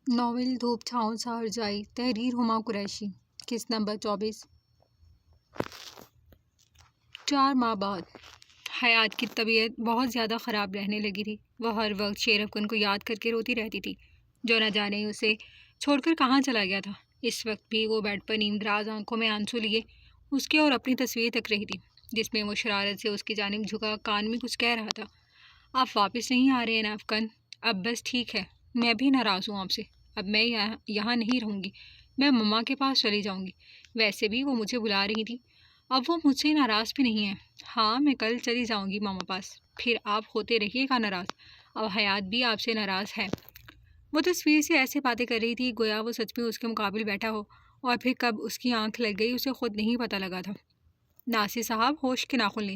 Novel دھوپ چھاؤں سہر جائی، تحریر ہما قریشی، قسط نمبر 24۔ 4 ماہ بعد حیات کی طبیعت بہت زیادہ خراب رہنے لگی تھی۔ وہ ہر وقت شیر افکن کو یاد کر کے روتی رہتی تھی، جو نہ جانے اسے چھوڑ کر کہاں چلا گیا تھا۔ اس وقت بھی وہ بیڈ پر نیم دراز آنکھوں میں آنسو لیے اس کی اور اپنی تصویر تک رہی تھی، جس میں وہ شرارت سے اس کی جانب جھکا کان میں کچھ کہہ رہا تھا۔ آپ واپس نہیں آ رہے ہیں نا افکن؟ اب بس ٹھیک ہے، میں بھی ناراض ہوں آپ سے۔ اب میں یہاں نہیں رہوں گی، میں مما کے پاس چلی جاؤں گی۔ ویسے بھی وہ مجھے بلا رہی تھی، اب وہ مجھ سے ناراض بھی نہیں ہے۔ ہاں، میں کل چلی جاؤں گی ماما پاس، پھر آپ ہوتے رہیے گا ناراض۔ اب حیات بھی آپ سے ناراض ہے۔ وہ تصویر سے ایسے باتیں کر رہی تھی گویا وہ سچ میں اس کے مقابل بیٹھا ہو، اور پھر کب اس کی آنکھ لگ گئی اسے خود نہیں پتہ لگا تھا۔ ناصر صاحب، ہوش کے ناخن لیں،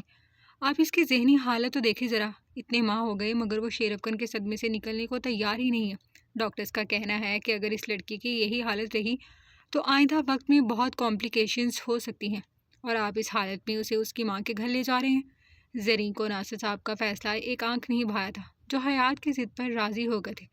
آپ اس کی ذہنی حالت تو دیکھیں ذرا۔ اتنے ماہ ہو گئے مگر وہ شیر افکن کے صدمے سے نکلنے کو تیار ہی نہیں ہے۔ ڈاکٹرز کا کہنا ہے کہ اگر اس لڑکی کی یہی حالت رہی تو آئندہ وقت میں بہت کمپلیکیشنز ہو سکتی ہیں، اور آپ اس حالت میں اسے اس کی ماں کے گھر لے جا رہے ہیں۔ زرین کو ناصر صاحب کا فیصلہ ایک آنکھ نہیں بھایا تھا، جو حیات کی ضد پر راضی ہو گئے تھے۔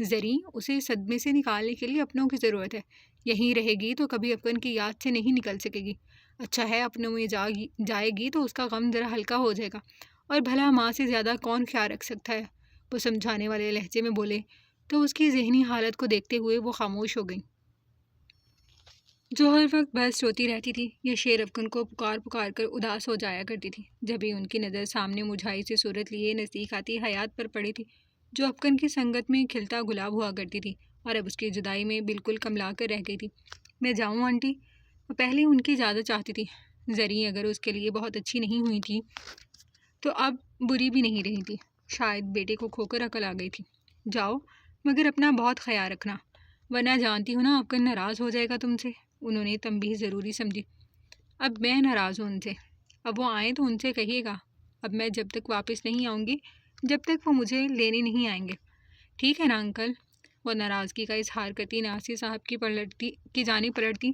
زرین، اسے صدمے سے نکالنے کے لیے اپنوں کی ضرورت ہے۔ یہیں رہے گی تو کبھی افکن کی یاد سے نہیں نکل سکے گی۔ اچھا ہے اپنوں میں جائے گی تو اس کا غم ذرا ہلکا ہو جائے گا، اور بھلا ماں سے زیادہ کون خیال رکھ سکتا ہے؟ وہ سمجھانے والے لہجے میں بولے تو اس کی ذہنی حالت کو دیکھتے ہوئے وہ خاموش ہو گئی، جو ہر وقت بس روتی رہتی تھی یا شیر افکن کو پکار پکار کر اداس ہو جایا کرتی تھی۔ جب ہی ان کی نظر سامنے مرجھائی سی صورت لیے نزدیک آتی حیات پر پڑی تھی، جو افکن کی سنگت میں کھلتا گلاب ہوا کرتی تھی اور اب اس کی جدائی میں بالکل کملا کر رہ گئی تھی۔ میں جاؤں آنٹی؟ وہ پہلے ان کی اجازت چاہتی تھی۔ زرین اگر اس کے لیے بہت اچھی نہیں ہوئی تھی تو اب بری بھی نہیں رہی تھی، شاید بیٹے کو کھو کر عقل آ گئی تھی۔ جاؤ، مگر اپنا بہت خیال رکھنا، ورنہ جانتی ہوں نا افکن ناراض ہو جائے گا تم سے۔ انہوں نے تنبیہ ضروری سمجھی۔ اب میں ناراض ہوں ان سے، اب وہ آئیں تو ان سے کہیے گا اب میں جب تک واپس نہیں آؤں گی جب تک وہ مجھے لینے نہیں آئیں گے، ٹھیک ہے نا انکل؟ وہ ناراضگی کا اظہار کرتی ناصر صاحب کی جانب پلٹتی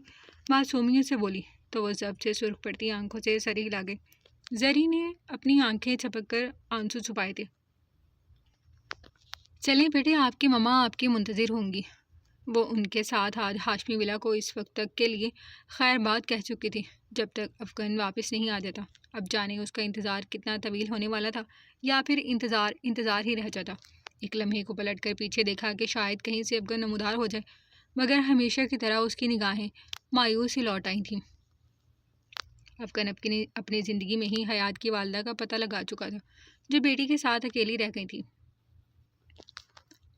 معصومیت سے بولی تو وہ ضبط سے سرخ پڑتی آنکھوں سے سر ہلا گئے۔ زری نے اپنی آنکھیں چھپک کر آنسو چھپائے تھے۔ چلیں بیٹے، آپ کی مما آپ کی منتظر ہوں گی۔ وہ ان کے ساتھ آج ہاشمی ولا کو اس وقت تک کے لیے خیر بات کہہ چکی تھی، جب تک افغان واپس نہیں آ جاتا۔ اب جانے اس کا انتظار کتنا طویل ہونے والا تھا، یا پھر انتظار ہی رہ جاتا۔ ایک لمحے کو پلٹ کر پیچھے دیکھا کہ شاید کہیں سے افغان نمودار ہو جائے، مگر ہمیشہ کی طرح اس کی نگاہیں مایوس ہی لوٹ آئی تھیں۔ افغان اپنی زندگی میں ہی حیات کی والدہ کا پتہ لگا چکا تھا، جو بیٹی کے ساتھ اکیلی رہ گئی تھی۔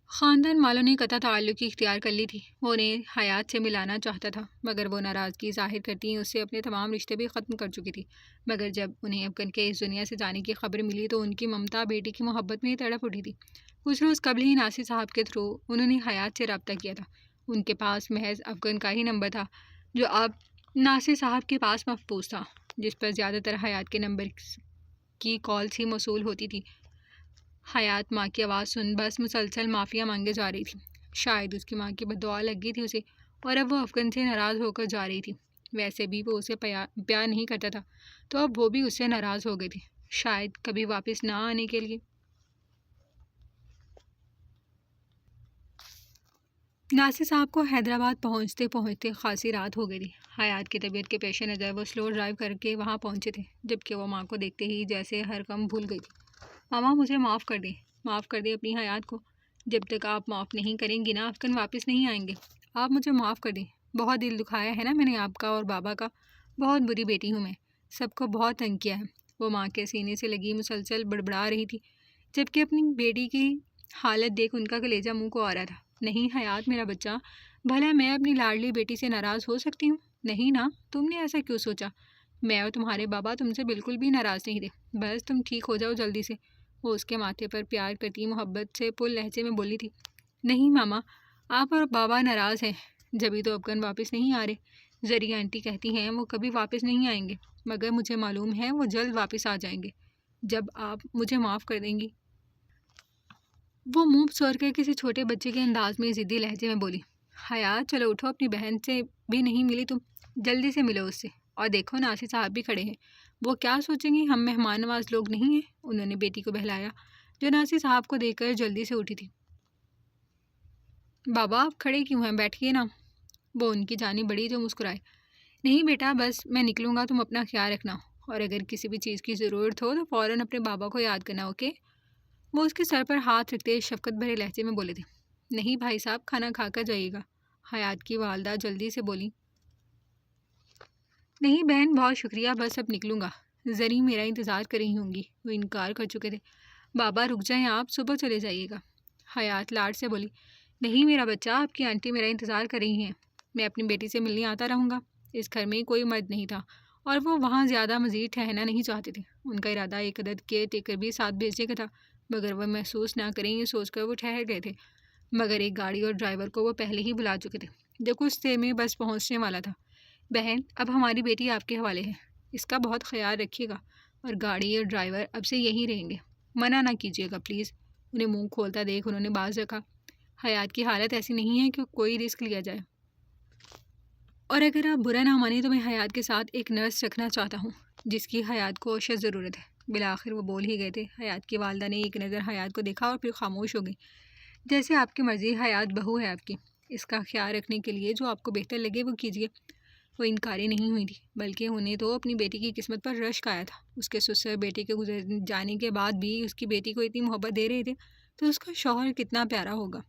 خاندان والوں نے قطع تعلق کی اختیار کر لی تھی۔ وہ انہیں حیات سے ملانا چاہتا تھا، مگر وہ ناراضگی ظاہر کرتی اس سے اپنے تمام رشتے بھی ختم کر چکی تھی۔ مگر جب انہیں افغان کے اس دنیا سے جانے کی خبر ملی تو ان کی ممتا بیٹی کی محبت میں تڑپ اٹھی تھی۔ کچھ روز قبل ہی ناصر صاحب کے تھرو انہوں نے حیات سے رابطہ کیا تھا۔ ان کے پاس محض افغان کا ہی نمبر تھا، جو اب ناصر صاحب کے پاس محفوظ تھا، جس پر زیادہ تر حیات کے نمبر کی کالز ہی موصول ہوتی تھی۔ حیات ماں کی آواز سن بس مسلسل معافیاں مانگے جا رہی تھی۔ شاید اس کی ماں کی بددعا لگ گئی تھی اسے، اور اب وہ افغان سے ناراض ہو کر جا رہی تھی۔ ویسے بھی وہ اسے پیار نہیں کرتا تھا، تو اب وہ بھی اس سے ناراض ہو گئی تھی، شاید کبھی واپس نہ آنے کے لیے۔ ناصر صاحب کو حیدرآباد پہنچتے پہنچتے خاصی رات ہو گئی تھی۔ حیات کی طبیعت کے پیش نظر وہ سلو ڈرائیو کر کے وہاں پہنچے تھے، جبکہ وہ ماں کو دیکھتے ہی جیسے ہر غم بھول گئی تھی۔ ماما، مجھے معاف کر دیں، معاف کر دیں اپنی حیات کو۔ جب تک آپ معاف نہیں کریں گی نا افغان واپس نہیں آئیں گے۔ آپ مجھے معاف کر دیں، بہت دل دکھایا ہے نا میں نے آپ کا اور بابا کا، بہت بری بیٹی ہوں میں، سب کو بہت تنگ کیا ہے۔ وہ ماں کے سینے سے لگی مسلسل بڑبڑا رہی تھی، جبکہ اپنی بیٹی کی حالت دیکھ ان کا کلیجہ منہ کو آ رہا تھا۔ نہیں حیات میرا بچہ، بھلا میں اپنی لاڈلی بیٹی سے ناراض ہو سکتی ہوں؟ نہیں نا، تم نے ایسا کیوں سوچا؟ میں اور تمہارے بابا تم سے بالکل بھی ناراض نہیں تھے، بس تم ٹھیک ہو جاؤ جلدی سے۔ وہ اس کے ماتھے پر پیار کرتی محبت سے پُر لہجے میں بولی تھی۔ نہیں ماما، آپ اور بابا ناراض ہیں، جبھی تو افغان واپس نہیں آ رہے۔ زری آنٹی کہتی ہیں وہ کبھی واپس نہیں آئیں گے، مگر مجھے معلوم ہے وہ جلد واپس آ جائیں گے، جب آپ مجھے معاف کر دیں گی۔ وہ منہ سوڑ کر کسی چھوٹے بچے کے انداز میں ضدی لہجے میں بولی۔ حیات، چلو اٹھو، اپنی بہن سے بھی نہیں ملی تم، جلدی سے ملو اس سے۔ اور دیکھو ناصر صاحب بھی کھڑے ہیں، وہ کیا سوچیں گے ہم مہمان نواز لوگ نہیں ہیں؟ انہوں نے بیٹی کو بہلایا، جو ناصر صاحب کو دیکھ کر جلدی سے اٹھی تھی۔ بابا آپ کھڑے کیوں ہیں؟ بیٹھیے نا۔ وہ ان کی جانب بڑھی تو مسکرائے۔ نہیں بیٹا، بس میں نکلوں گا، تم اپنا خیال رکھنا، اور اگر کسی بھی چیز کی ضرورت ہو تو فوراً اپنے بابا کو یاد کرنا، اوکے؟ وہ اس کے سر پر ہاتھ رکھتے شفقت بھرے لہجے میں بولے تھے۔ نہیں بھائی صاحب، کھانا کھا کر جائیے گا، حیات کی والدہ جلدی سے بولی۔ نہیں بہن، بہت شکریہ، بس اب نکلوں گا، زری میرا انتظار کر رہی ہوں گی۔ وہ انکار کر چکے تھے۔ بابا رک جائیں، آپ صبح چلے جائیے گا، حیات لاڈ سے بولی۔ نہیں میرا بچہ، آپ کی آنٹی میرا انتظار کر رہی ہیں، میں اپنی بیٹی سے ملنے آتا رہوں گا۔ اس گھر میں کوئی مرد نہیں تھا اور وہ وہاں زیادہ مزید ٹھہرنا نہیں چاہتے تھے۔ ان کا ارادہ ایک عدد کیئر ٹیکر بھی ساتھ بھیجنے کا تھا، مگر وہ محسوس نہ کریں یہ سوچ کر وہ ٹھہر گئے تھے، مگر ایک گاڑی اور ڈرائیور کو وہ پہلے ہی بلا چکے تھے جو کچھ دیر میں بس پہنچنے والا تھا۔ بہن، اب ہماری بیٹی آپ کے حوالے ہے، اس کا بہت خیال رکھیے گا، اور گاڑی اور ڈرائیور اب سے یہی رہیں گے، منع نہ کیجیے گا پلیز۔ انہیں منہ کھولتا دیکھ انہوں نے باز رکھا۔ حیات کی حالت ایسی نہیں ہے کہ کوئی رسک لیا جائے، اور اگر آپ برا نہ مانیں تو میں حیات کے ساتھ ایک نرس رکھنا چاہتا ہوں جس کی حیات کو اشد ضرورت ہے۔ بالآخر وہ بول ہی گئے تھے۔ حیات کی والدہ نے ایک نظر حیات کو دیکھا اور پھر خاموش ہو گئی۔ جیسے آپ کی مرضی، حیات بہو ہے آپ کی، اس کا خیال رکھنے کے لیے جو آپ کو بہتر لگے وہ کیجیے۔ وہ انکاری نہیں ہوئی تھی، بلکہ انہیں تو اپنی بیٹی کی قسمت پر رشک آیا تھا۔ اس کے سسر بیٹی کے گزر جانے کے بعد بھی اس کی بیٹی کو اتنی محبت دے رہے تھے تو اس کا شوہر کتنا پیارا ہوگا۔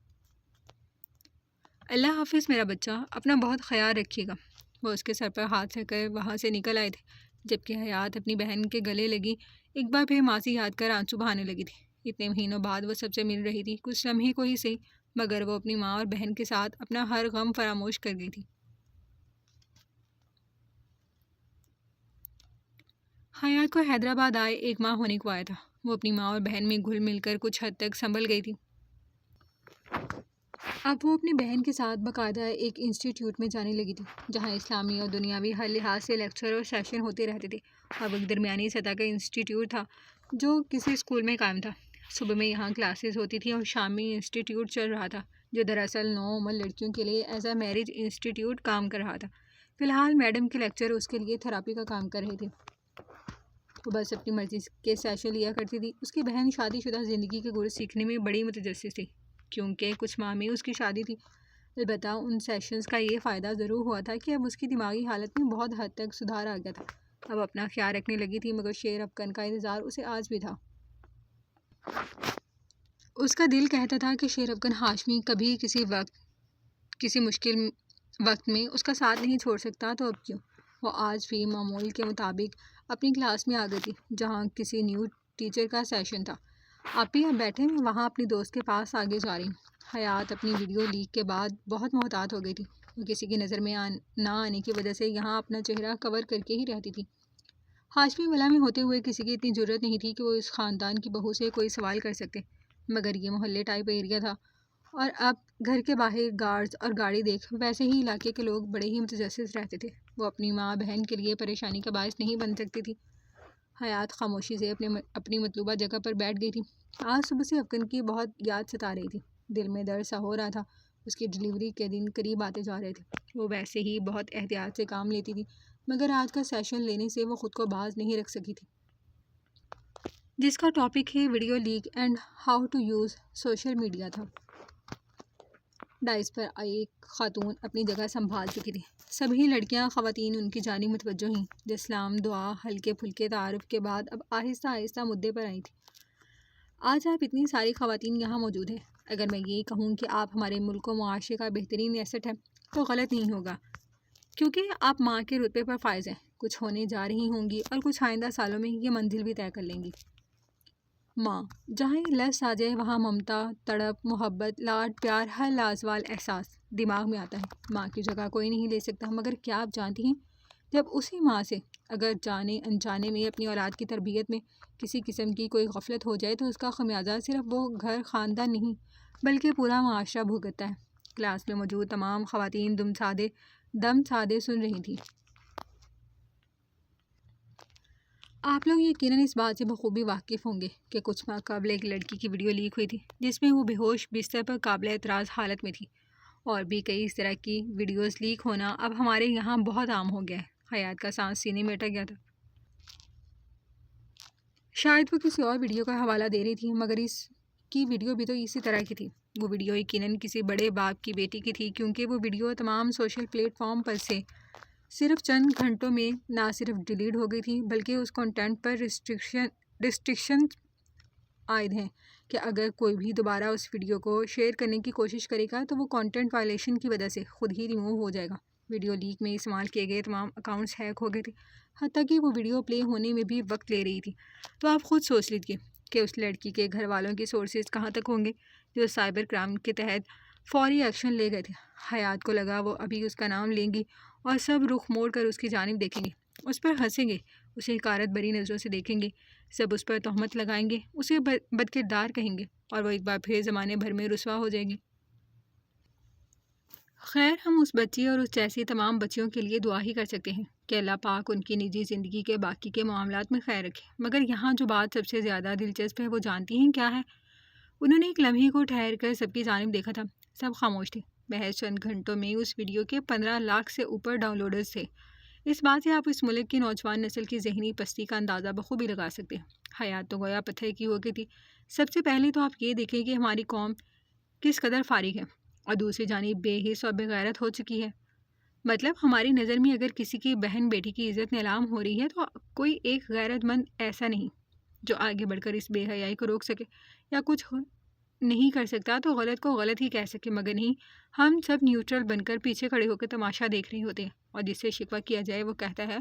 اللہ حافظ میرا بچہ، اپنا بہت خیال رکھیے گا۔ وہ اس کے سر پر ہاتھ رکھ کر وہاں سے نکل آئے تھے، جبکہ حیات اپنی بہن کے گلے لگی ایک بار پھر ماضی یاد کر آنسو بہانے لگی تھی۔ اتنے مہینوں بعد وہ سب سے مل رہی تھی، کچھ لمحے کو ہی صحیح، مگر وہ اپنی ماں اور بہن کے ساتھ اپنا ہر غم فراموش کر گئی تھی۔ حیات کو حیدرآباد آئے ایک ماہ ہونے کو آیا تھا۔ وہ اپنی ماں اور بہن میں گھل مل کر کچھ حد تک سنبھل گئی تھی۔ اب وہ اپنی بہن کے ساتھ باقاعدہ ایک انسٹیٹیوٹ میں جانے لگی تھی جہاں اسلامی اور دنیاوی ہر لحاظ سے لیکچر اور سیشن ہوتے رہتے تھے، اور وہ ایک درمیانی سطح کا انسٹیٹیوٹ تھا جو کسی اسکول میں قائم تھا۔ صبح میں یہاں کلاسز ہوتی تھیں اور شام میں انسٹیٹیوٹ چل رہا تھا جو دراصل نوعمر لڑکیوں کے لیے ایز اے میرج انسٹیٹیوٹ کام کر رہا تھا۔ فی الحال میڈم کے لیکچر اس کے لیے تھراپی کا کام کر رہے تھے۔ وہ بس اپنی مرضی کے سیشن لیا کرتی تھی۔ اس کی بہن شادی شدہ زندگی کے گر سیکھنے میں بڑی متجسس تھی، کیونکہ کچھ ماہ میں اس کی شادی تھی۔ البتہ ان سیشنز کا یہ فائدہ ضرور ہوا تھا کہ اب اس کی دماغی حالت میں بہت حد تک سدھار آ گیا تھا۔ اب اپنا خیال رکھنے لگی تھی، مگر شیر افکن کا انتظار اسے آج بھی تھا۔ اس کا دل کہتا تھا کہ شیر افکن ہاشمی کبھی کسی مشکل وقت میں اس کا ساتھ نہیں چھوڑ سکتا، تو اب کیوں؟ وہ آج بھی معمول کے مطابق اپنی کلاس میں آ گئی تھی جہاں کسی نیو ٹیچر کا سیشن تھا۔ آپ بھی اب بیٹھے، میں وہاں اپنی دوست کے پاس آگے جا رہی ہوں۔ حیات اپنی ویڈیو لیک کے بعد بہت محتاط ہو گئی تھی۔ وہ کسی کی نظر میں نہ آنے کی وجہ سے یہاں اپنا چہرہ کور کر کے ہی رہتی تھی۔ ہاشمی ولا میں ہوتے ہوئے کسی کی اتنی جرت نہیں تھی کہ وہ اس خاندان کی بہو سے کوئی سوال کر سکتے، مگر یہ محلے ٹائپ ایریا تھا، اور اب گھر کے باہر گارڈز اور گاڑی دیکھ ویسے ہی علاقے کے لوگ بڑے ہی متجسس رہتے تھے۔ وہ اپنی ماں بہن کے لیے پریشانی کا باعث نہیں بن سکتی تھی۔ حیات خاموشی سے اپنی مطلوبہ جگہ پر بیٹھ گئی تھی۔ آج صبح سے افکن کی بہت یاد ستا رہی تھی، دل میں درد سا ہو رہا تھا۔ اس کی ڈلیوری کے دن قریب آتے جا رہے تھے۔ وہ ویسے ہی بہت احتیاط سے کام لیتی تھی، مگر آج کا سیشن لینے سے وہ خود کو باز نہیں رکھ سکی تھی، جس کا ٹاپک ہے video leak and how to use social media تھا۔ ڈائس پر ایک خاتون اپنی جگہ سنبھال چکی تھی۔ سبھی لڑکیاں خواتین ان کی جانب متوجہ ہوئیں۔ اسلام، دعا، ہلکے پھلکے تعارف کے بعد اب آہستہ آہستہ مدعے پر آئی تھی۔ آج آپ اتنی ساری خواتین یہاں موجود ہیں۔ اگر میں یہ کہوں کہ آپ ہمارے ملک و معاشرے کا بہترین ایسٹ ہے تو غلط نہیں ہوگا، کیونکہ آپ ماں کے رتبے پر فائز ہیں۔ کچھ ہونے جا رہی ہوں گی اور کچھ آئندہ سالوں میں یہ منزل بھی طے کر لیں گی۔ ماں، جہاں یہ لفظ آ جائے وہاں ممتا، تڑپ، محبت، لاڈ، پیار، ہر لازوال احساس دماغ میں آتا ہے۔ ماں کی جگہ کوئی نہیں لے سکتا، مگر کیا آپ جانتی ہیں، جب اسی ماں سے اگر جانے انجانے میں اپنی اولاد کی تربیت میں کسی قسم کی کوئی غفلت ہو جائے تو اس کا خمیازہ صرف وہ گھر خاندان نہیں بلکہ پورا معاشرہ بھگتتا ہے۔ کلاس میں موجود تمام خواتین دم سادے سن رہی تھیں۔ آپ لوگ یقیناً اس بات سے بخوبی واقف ہوں گے کہ کچھ ماہ قبل ایک لڑکی کی ویڈیو لیک ہوئی تھی جس میں وہ بے ہوش بستر پر قابل اعتراض حالت میں تھی، اور بھی کئی اس طرح کی ویڈیوز لیک ہونا اب ہمارے یہاں بہت عام ہو گیا ہے۔ حیات کا سانس سینے میں اٹک گیا تھا۔ شاید وہ کسی اور ویڈیو کا حوالہ دے رہی تھی، مگر اس کی ویڈیو بھی تو اسی طرح کی تھی۔ وہ ویڈیو یقیناً کسی بڑے باپ کی بیٹی کی تھی، کیونکہ وہ ویڈیو تمام سوشل پلیٹ فارم پر سے صرف چند گھنٹوں میں نہ صرف ڈیلیٹ ہو گئی تھی، بلکہ اس کنٹینٹ پر ریسٹرکشن عائد ہیں کہ اگر کوئی بھی دوبارہ اس ویڈیو کو شیئر کرنے کی کوشش کرے گا تو وہ کنٹینٹ وائلیشن کی وجہ سے خود ہی ریموو ہو جائے گا۔ ویڈیو لیک میں استعمال کیے گئے تمام اکاؤنٹس ہیک ہو گئے تھے، حتیٰ کہ وہ ویڈیو پلے ہونے میں بھی وقت لے رہی تھی۔ تو آپ خود سوچ لیجیے کہ اس لڑکی کے گھر والوں کے سورسز کہاں تک ہوں گے جو سائبر کرائم کے تحت فوری ایکشن لے گئے تھے۔ حیات کو لگا وہ ابھی اس کا نام لیں گی اور سب رخ موڑ کر اس کی جانب دیکھیں گے، اس پر ہنسیں گے، اسے حقارت بری نظروں سے دیکھیں گے، سب اس پر تہمت لگائیں گے، اسے بدکردار کہیں گے اور وہ ایک بار پھر زمانے بھر میں رسوا ہو جائے گی۔ خیر، ہم اس بچی اور اس جیسی تمام بچیوں کے لیے دعا ہی کر سکتے ہیں کہ اللہ پاک ان کی نجی زندگی کے باقی کے معاملات میں خیر رکھے۔ مگر یہاں جو بات سب سے زیادہ دلچسپ ہے وہ جانتی ہیں کیا ہے؟ انہوں نے ایک لمحے کو ٹھہر کر سب کی جانب دیکھا تھا، سب خاموش تھے۔ محض چند گھنٹوں میں اس ویڈیو کے 15 لاکھ سے اوپر ڈاؤن لوڈرز تھے۔ اس بات سے آپ اس ملک کی نوجوان نسل کی ذہنی پستی کا اندازہ بخوبی لگا سکتے ہیں۔ حیات تو گویا پتھر کی ہو گئی تھی۔ سب سے پہلے تو آپ یہ دیکھیں کہ ہماری قوم کس قدر فارغ ہے اور دوسری جانب بے حس اور بغیرت ہو چکی ہے۔ مطلب ہماری نظر میں اگر کسی کی بہن بیٹی کی عزت نیلام ہو رہی ہے تو کوئی ایک غیرت مند ایسا نہیں جو آگے بڑھ کر اس بے حیائی کو روک سکے، یا کچھ نہیں کر سکتا تو غلط کو غلط ہی کہہ سکے۔ مگر نہیں، ہم سب نیوٹرل بن کر پیچھے کھڑے ہو کے تماشا دیکھ رہے ہوتے ہیں، اور جس سے شکوہ کیا جائے وہ کہتا ہے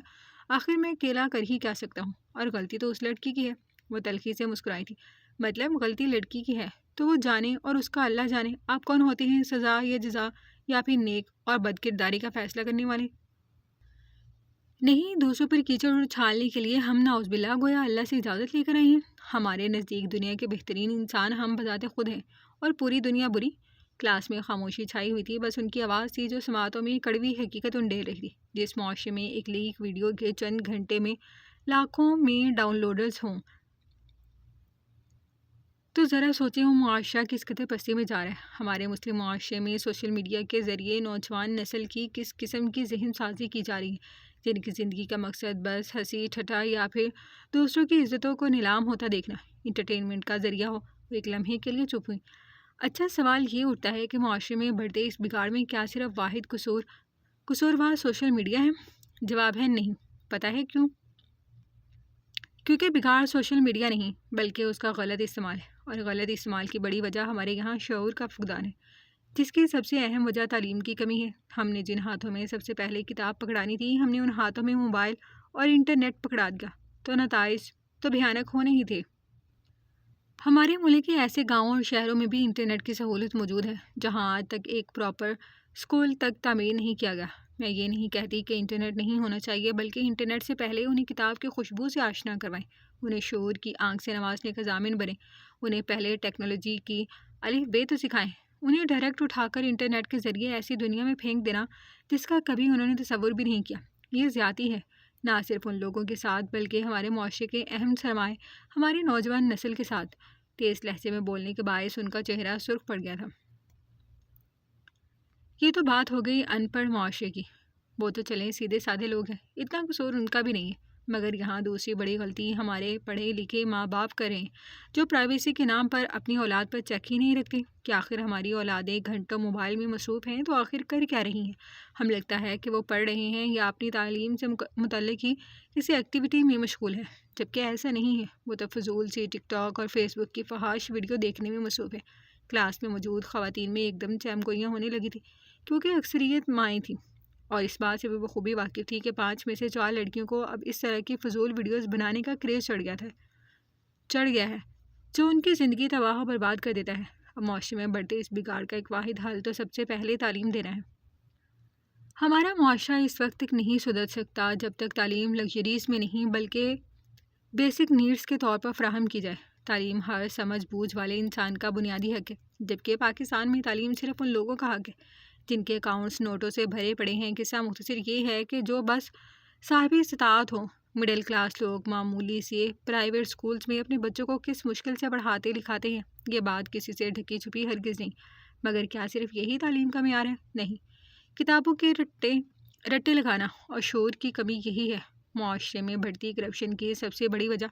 آخر میں اکیلا کر ہی کیا سکتا ہوں، اور غلطی تو اس لڑکی کی ہے۔ وہ تلخی سے مسکرائی تھی۔ مطلب غلطی لڑکی کی ہے تو وہ جانے اور اس کا اللہ جانے۔ آپ کون ہوتے ہیں سزا یا جزا یا پھر نیک اور بد کرداری کا فیصلہ کرنے والے؟ نہیں، دوسروں پر کیچڑ اچھالنے کے لیے ہم نعوذ باللہ گویا اللہ سے اجازت لے کر آئے ہیں۔ ہمارے نزدیک دنیا کے بہترین انسان ہم بذات خود ہیں اور پوری دنیا بری۔ کلاس میں خاموشی چھائی ہوئی تھی، بس ان کی آواز تھی جو سماعتوں میں کڑوی حقیقت انڈیل رہی تھی۔ جس معاشرے میں ایک لیک ویڈیو کے چند گھنٹے میں لاکھوں میں ڈاؤن لوڈرز ہوں تو ذرا سوچیں وہ معاشرہ کس قدر پستی میں جا رہا ہے۔ ہمارے مسلم معاشرے میں سوشل میڈیا کے ذریعے نوجوان نسل کی کس قسم کی ذہن سازی کی جا رہی ہے، جن کی زندگی کا مقصد بس ہنسی ٹھٹا یا پھر دوسروں کی عزتوں کو نیلام ہوتا دیکھنا، انٹرٹینمنٹ کا ذریعہ ہو۔ وہ ایک لمحے کے لیے چپ ہوئی۔ اچھا، سوال یہ اٹھتا ہے کہ معاشرے میں بڑھتے اس بگاڑ میں کیا صرف واحد قصوروار سوشل میڈیا ہے؟ جواب ہے نہیں۔ پتہ ہے کیوں؟ کیونکہ بگاڑ سوشل میڈیا نہیں بلکہ اس کا غلط استعمال ہے، اور غلط استعمال کی بڑی وجہ ہمارے یہاں شعور کا فقدان ہے، جس کی سب سے اہم وجہ تعلیم کی کمی ہے۔ ہم نے جن ہاتھوں میں سب سے پہلے کتاب پکڑانی تھی، ہم نے ان ہاتھوں میں موبائل اور انٹرنیٹ پکڑا دیا، تو نتائج تو بھیانک ہونے ہی تھے۔ ہمارے ملک کے ایسے گاؤں اور شہروں میں بھی انٹرنیٹ کی سہولت موجود ہے جہاں آج تک ایک پراپر اسکول تک تعمیر نہیں کیا گیا۔ میں یہ نہیں کہتی کہ انٹرنیٹ نہیں ہونا چاہیے، بلکہ انٹرنیٹ سے پہلے انہیں کتاب کی خوشبو سے آشنا کروائیں، انہیں شعور کی آنکھ سے نوازنے کا ضامن بنیں، انہیں پہلے ٹیکنالوجی کی الف بے تو سکھائیں۔ انہیں ڈائریکٹ اٹھا کر انٹرنیٹ کے ذریعے ایسی دنیا میں پھینک دینا جس کا کبھی انہوں نے تصور بھی نہیں کیا، یہ زیادتی ہے، نہ صرف ان لوگوں کے ساتھ بلکہ ہمارے معاشرے کے اہم سرمائے ہماری نوجوان نسل کے ساتھ۔ تیز لہجے میں بولنے کے باعث ان کا چہرہ سرخ پڑ گیا تھا۔ یہ تو بات ہو گئی ان پڑھ معاشرے کی، وہ تو چلیں سیدھے سادھے لوگ ہیں، اتنا قصور ان کا بھی نہیں ہے۔ مگر یہاں دوسری بڑی غلطی ہمارے پڑھے لکھے ماں باپ کر رہے ہیں، جو پرائیویسی کے نام پر اپنی اولاد پر چیک ہی نہیں رکھتے کہ آخر ہماری اولادیں گھنٹوں موبائل میں مصروف ہیں تو آخر کر کیا رہی ہیں؟ ہم لگتا ہے کہ وہ پڑھ رہے ہیں یا اپنی تعلیم سے متعلق ہی کسی ایکٹیویٹی میں مشغول ہیں، جبکہ ایسا نہیں ہے، وہ تو فضول سی ٹک ٹاک اور فیس بک کی فحش ویڈیو دیکھنے میں مصروف ہے۔ کلاس میں موجود خواتین میں ایک دم چیم گوئیاں ہونے لگی تھی، کیونکہ اکثریت مائیں تھیں، اور اس بات سے بھی بخوبی واقف تھی کہ 5 میں سے 4 لڑکیوں کو اب اس طرح کی فضول ویڈیوز بنانے کا کریز چڑھ گیا ہے، جو ان کی زندگی تباہ و برباد کر دیتا ہے۔ اب معاشرے میں بڑھتے اس بگاڑ کا ایک واحد حل تو سب سے پہلے تعلیم دینا ہے۔ ہمارا معاشرہ اس وقت تک نہیں سدھر سکتا جب تک تعلیم لگژریز میں نہیں بلکہ بیسک نیڈز کے طور پر فراہم کی جائے۔ تعلیم ہر سمجھ بوجھ والے انسان کا بنیادی حق ہے، جبکہ پاکستان میں تعلیم صرف ان لوگوں کا حق ہے جن کے اکاؤنٹس نوٹوں سے بھرے پڑے ہیں۔ قصہ مختصر یہ ہے کہ جو بس صاحب استطاعت ہوں، مڈل کلاس لوگ معمولی سے پرائیویٹ سکولز میں اپنے بچوں کو کس مشکل سے پڑھاتے لکھاتے ہیں، یہ بات کسی سے ڈھکی چھپی ہرگز نہیں۔ مگر کیا صرف یہی تعلیم کا معیار ہے؟ نہیں، کتابوں کے رٹے لگانا اور شعور کی کمی یہی ہے۔ معاشرے میں بڑھتی کرپشن کی سب سے بڑی وجہ،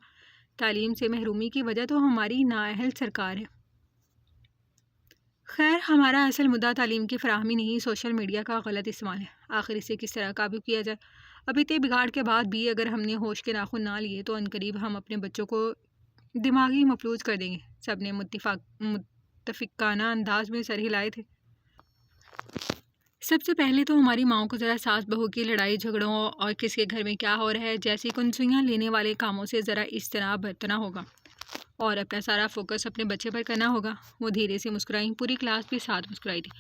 تعلیم سے محرومی کی وجہ تو ہماری نااہل سرکار ہے۔ خیر، ہمارا اصل مدعا تعلیم کی فراہمی نہیں، سوشل میڈیا کا غلط استعمال ہے۔ آخر اسے کس طرح قابو کیا جائے؟ اب اتنے بگاڑ کے بعد بھی اگر ہم نے ہوش کے ناخن نہ لیے تو عنقریب ہم اپنے بچوں کو دماغی مفلوج کر دیں گے۔ سب نے متفقانہ انداز میں سر ہلائے تھے۔ سب سے پہلے تو ہماری ماؤں کو ذرا ساس بہو کی لڑائی جھگڑوں اور کس کے گھر میں کیا ہو رہا ہے جیسی کنسوئیاں لینے والے کاموں سے ذرا اجتناب برتنا ہوگا اور اپنا سارا فوکس اپنے بچے پر کرنا ہوگا۔ وہ دھیرے سے مسکرائیں، پوری کلاس بھی ساتھ مسکرائی تھی۔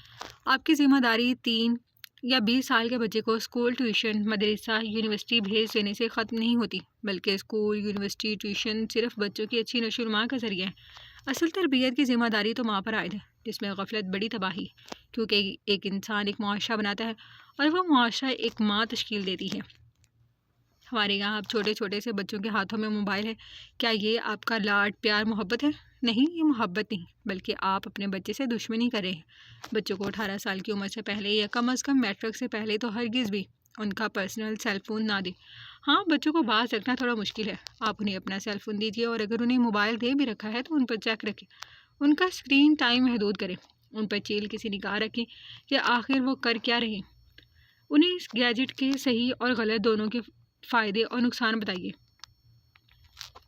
آپ کی ذمہ داری 3 یا 20 سال کے بچے کو اسکول، ٹیوشن، مدرسہ، یونیورسٹی بھیج دینے سے ختم نہیں ہوتی، بلکہ اسکول، یونیورسٹی، ٹیوشن صرف بچوں کی اچھی نشو و نما کا ذریعہ ہے۔ اصل تربیت کی ذمہ داری تو ماں پر عائد ہے، جس میں غفلت بڑی تباہی ہے، کیونکہ ایک انسان ایک معاشرہ بناتا ہے اور وہ معاشرہ ایک ماں تشکیل دیتی ہے۔ ہمارے یہاں اب چھوٹے چھوٹے سے بچوں کے ہاتھوں میں موبائل ہے۔ کیا یہ آپ کا لاڈ، پیار، محبت ہے؟ نہیں، یہ محبت نہیں، بلکہ آپ اپنے بچے سے دشمنی کر رہے ہیں۔ بچوں کو 18 سال کی عمر سے پہلے یا کم از کم میٹرک سے پہلے تو ہرگز بھی ان کا پرسنل سیل فون نہ دیں۔ ہاں، بچوں کو باز رکھنا تھوڑا مشکل ہے، آپ انہیں اپنا سیل فون دیجیے، اور اگر انہیں موبائل دے بھی رکھا ہے تو ان پر چیک رکھیں، ان کا اسکرین ٹائم محدود کریں، ان پر چیل کسی نگاہ رکھیں کہ آخر وہ کر کیا رہے ہیں۔ انہیں اس گیجٹ کے صحیح اور غلط دونوں کے فائدے اور نقصان بتائیے۔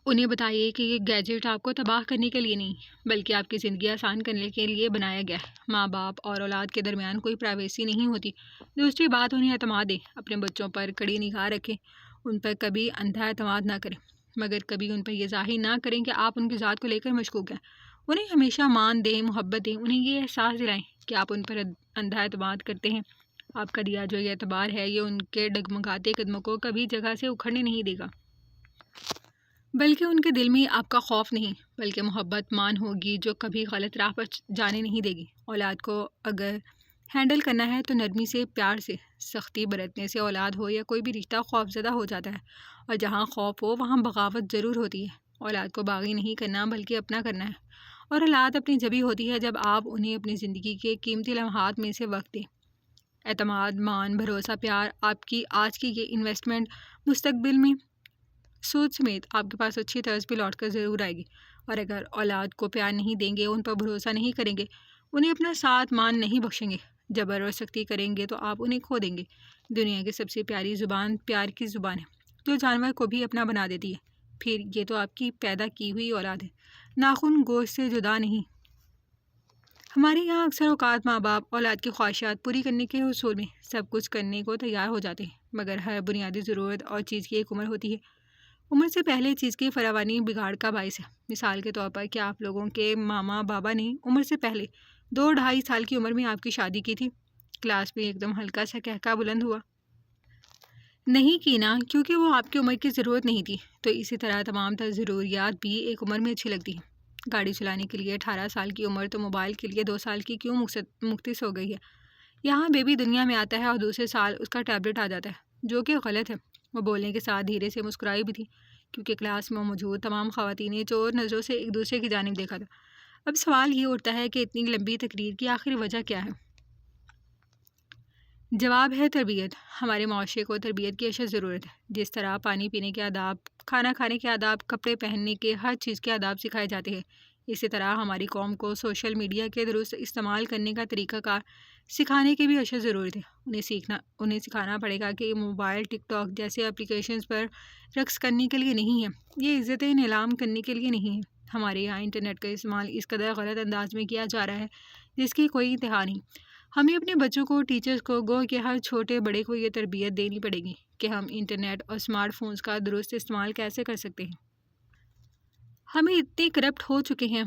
انہیں بتائیے کہ یہ گیجٹ آپ کو تباہ کرنے کے لیے نہیں، بلکہ آپ کی زندگی آسان کرنے کے لیے بنایا گیا ہے۔ ماں باپ اور اولاد کے درمیان کوئی پرائیویسی نہیں ہوتی۔ دوسری بات، انہیں اعتماد دیں، اپنے بچوں پر کڑی نگاہ رکھیں، ان پر کبھی اندھا اعتماد نہ کریں، مگر کبھی ان پر یہ ظاہر نہ کریں کہ آپ ان کی ذات کو لے کر مشکوک ہیں۔ انہیں ہمیشہ مان دیں، محبت دیں، انہیں یہ احساس دلائیں کہ آپ ان پر اندھا اعتماد کرتے ہیں۔ آپ کا دیا جو یہ اعتبار ہے، یہ ان کے ڈگمگاتے قدموں کو کبھی جگہ سے اکھڑنے نہیں دے گا، بلکہ ان کے دل میں آپ کا خوف نہیں بلکہ محبت مان ہوگی جو کبھی غلط راہ پر جانے نہیں دے گی۔ اولاد کو اگر ہینڈل کرنا ہے تو نرمی سے، پیار سے، سختی برتنے سے اولاد ہو یا کوئی بھی رشتہ خوف زدہ ہو جاتا ہے، اور جہاں خوف ہو وہاں بغاوت ضرور ہوتی ہے۔ اولاد کو باغی نہیں کرنا بلکہ اپنا کرنا ہے، اور اولاد اپنی جبھی ہوتی ہے جب آپ انہیں اپنی زندگی کے قیمتی لمحات میں سے وقت دیں۔ اعتماد، مان، بھروسہ، پیار، آپ کی آج کی یہ انویسٹمنٹ مستقبل میں سود سمیت آپ کے پاس اچھی طرز پہ لوٹ کر ضرور آئے گی۔ اور اگر اولاد کو پیار نہیں دیں گے، ان پر بھروسہ نہیں کریں گے، انہیں اپنا ساتھ مان نہیں بخشیں گے، جبر اور سختی کریں گے تو آپ انہیں کھو دیں گے۔ دنیا کی سب سے پیاری زبان پیار کی زبان ہے، جو جانور کو بھی اپنا بنا دیتی ہے۔ پھر یہ تو آپ کی پیدا کی ہوئی اولاد ہے، ناخن گوشت سے جدا نہیں۔ ہمارے یہاں اکثر اوقات ماں باپ اولاد کی خواہشات پوری کرنے کے حصول میں سب کچھ کرنے کو تیار ہو جاتے ہیں، مگر ہر بنیادی ضرورت اور چیز کی ایک عمر ہوتی ہے۔ عمر سے پہلے چیز کی فراوانی بگاڑ کا باعث ہے۔ مثال کے طور پر، کیا آپ لوگوں کے ماما بابا نے عمر سے پہلے 2-2.5 سال کی عمر میں آپ کی شادی کی تھی؟ کلاس میں ایک دم ہلکا سا کہکا بلند ہوا۔ نہیں کی نا، کیونکہ وہ آپ کی عمر کی ضرورت نہیں تھی۔ تو اسی طرح تمام تر ضروریات بھی ایک عمر میں اچھی لگتی ہیں۔ گاڑی چلانے کے لیے 18 سال کی عمر تو موبائل کے لیے 2 سال کی کیوں مختص ہو گئی ہے؟ یہاں بیبی دنیا میں آتا ہے اور دوسرے سال اس کا ٹیبلٹ آ جاتا ہے، جو کہ غلط ہے۔ وہ بولنے کے ساتھ دھیرے سے مسکرائی بھی تھی، کیونکہ کلاس میں موجود تمام خواتین نے چور نظروں سے ایک دوسرے کی جانب دیکھا تھا۔ اب سوال یہ اٹھتا ہے کہ اتنی لمبی تقریر کی آخری وجہ کیا ہے؟ جواب ہے تربیت۔ ہمارے معاشرے کو تربیت کی اشد ضرورت ہے۔ جس طرح پانی پینے کے آداب، کھانا کھانے کے آداب، کپڑے پہننے کے، ہر چیز کے آداب سکھائے جاتے ہیں، اسی طرح ہماری قوم کو سوشل میڈیا کے درست استعمال کرنے کا طریقہ کار سکھانے کی بھی اشد ضرورت ہے۔ انہیں سکھانا پڑے گا کہ موبائل، ٹک ٹاک جیسے اپلیکیشنز پر رقص کرنے کے لیے نہیں ہے، یہ عزتیں نیلام کرنے کے لیے نہیں ہے۔ ہمارے یہاں انٹرنیٹ کا استعمال اس قدر غلط انداز میں کیا جا رہا ہے جس کی کوئی انتہا نہیں۔ ہمیں اپنے بچوں کو، ٹیچرز کو، گو کہ ہر چھوٹے بڑے کو یہ تربیت دینی پڑے گی کہ ہم انٹرنیٹ اور اسمارٹ فونز کا درست استعمال کیسے کر سکتے ہیں۔ ہمیں اتنے کرپٹ ہو چکے ہیں،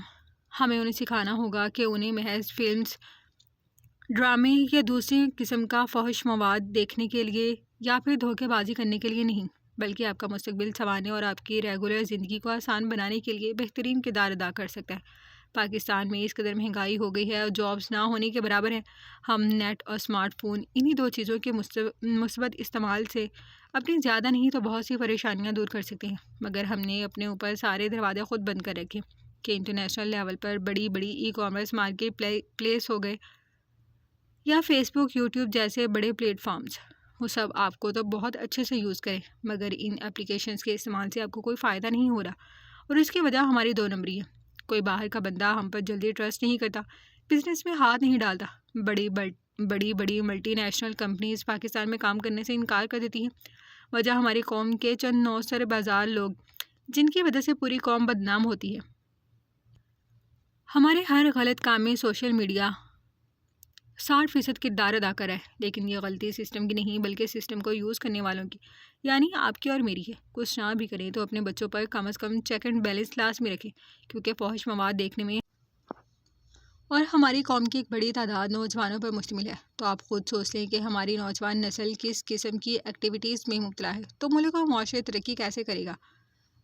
ہمیں انہیں سکھانا ہوگا کہ انہیں محض فلمز، ڈرامے یا دوسری قسم کا فحش مواد دیکھنے کے لیے یا پھر دھوکے بازی کرنے کے لیے نہیں، بلکہ آپ کا مستقبل سنوارنے اور آپ کی ریگولر زندگی کو آسان بنانے کے لیے بہترین کردار ادا کر سکتا ہے۔ پاکستان میں اس قدر مہنگائی ہو گئی ہے اور جابس نہ ہونے کے برابر ہیں۔ ہم نیٹ اور اسمارٹ فون، انہی 2 چیزوں کے مثبت استعمال سے اپنی زیادہ نہیں تو بہت سی پریشانیاں دور کر سکتے ہیں، مگر ہم نے اپنے اوپر سارے دروازے خود بند کر رکھے کہ انٹرنیشنل لیول پر بڑی بڑی ای کامرس مارکیٹ پلیس ہو گئے یا فیس بک، یوٹیوب جیسے بڑے پلیٹ فارمز، وہ سب آپ کو تو بہت اچھے سے یوز کریں، مگر ان اپلیکیشنز کے استعمال سے آپ کو کوئی فائدہ نہیں ہو رہا، اور اس کی وجہ ہماری 2 نمبری ہے۔ کوئی باہر کا بندہ ہم پر جلدی ٹرسٹ نہیں کرتا، بزنس میں ہاتھ نہیں ڈالتا۔ بڑی بڑی بڑی ملٹی نیشنل کمپنیز پاکستان میں کام کرنے سے انکار کر دیتی ہیں۔ وجہ ہماری قوم کے چند نوسر بازار لوگ، جن کی وجہ سے پوری قوم بدنام ہوتی ہے۔ ہمارے ہر غلط کام میں سوشل میڈیا 60% کردار ادا کر رہا ہے، لیکن یہ غلطی سسٹم کی نہیں بلکہ سسٹم کو یوز کرنے والوں کی، یعنی آپ کی اور میری ہے۔ کچھ نہ بھی کریں تو اپنے بچوں پر کم از کم چیک اینڈ بیلنس کلاس میں رکھیں، کیونکہ فحش مواد دیکھنے میں اور ہماری قوم کی ایک بڑی تعداد نوجوانوں پر مشتمل ہے۔ تو آپ خود سوچ لیں کہ ہماری نوجوان نسل کس قسم کی ایکٹیویٹیز میں مبتلا ہے تو ملک اور معاشرے ترقی کیسے کرے گا۔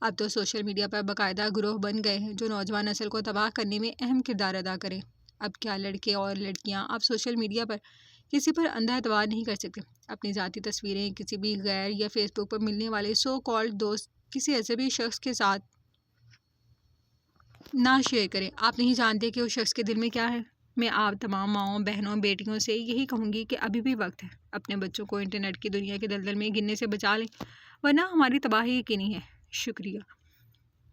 اب تو سوشل میڈیا پر باقاعدہ گروہ بن گئے ہیں جو نوجوان نسل کو تباہ کرنے میں اہم کردار ادا کریں۔ اب کیا لڑکے اور لڑکیاں آپ سوشل میڈیا پر کسی پر اندھا اعتبار نہیں کر سکتے۔ اپنی ذاتی تصویریں کسی بھی غیر یا فیس بک پر ملنے والے سو کالڈ دوست کسی اجنبی شخص کے ساتھ نہ شیئر کریں۔ آپ نہیں جانتے کہ اس شخص کے دل میں کیا ہے۔ میں آپ تمام ماؤں، بہنوں، بیٹیوں سے یہی کہوں گی کہ ابھی بھی وقت ہے۔ اپنے بچوں کو انٹرنیٹ کی دنیا کے دلدل میں گرنے سے بچا لیں، ورنہ ہماری تباہی یقینی ہے۔ شکریہ۔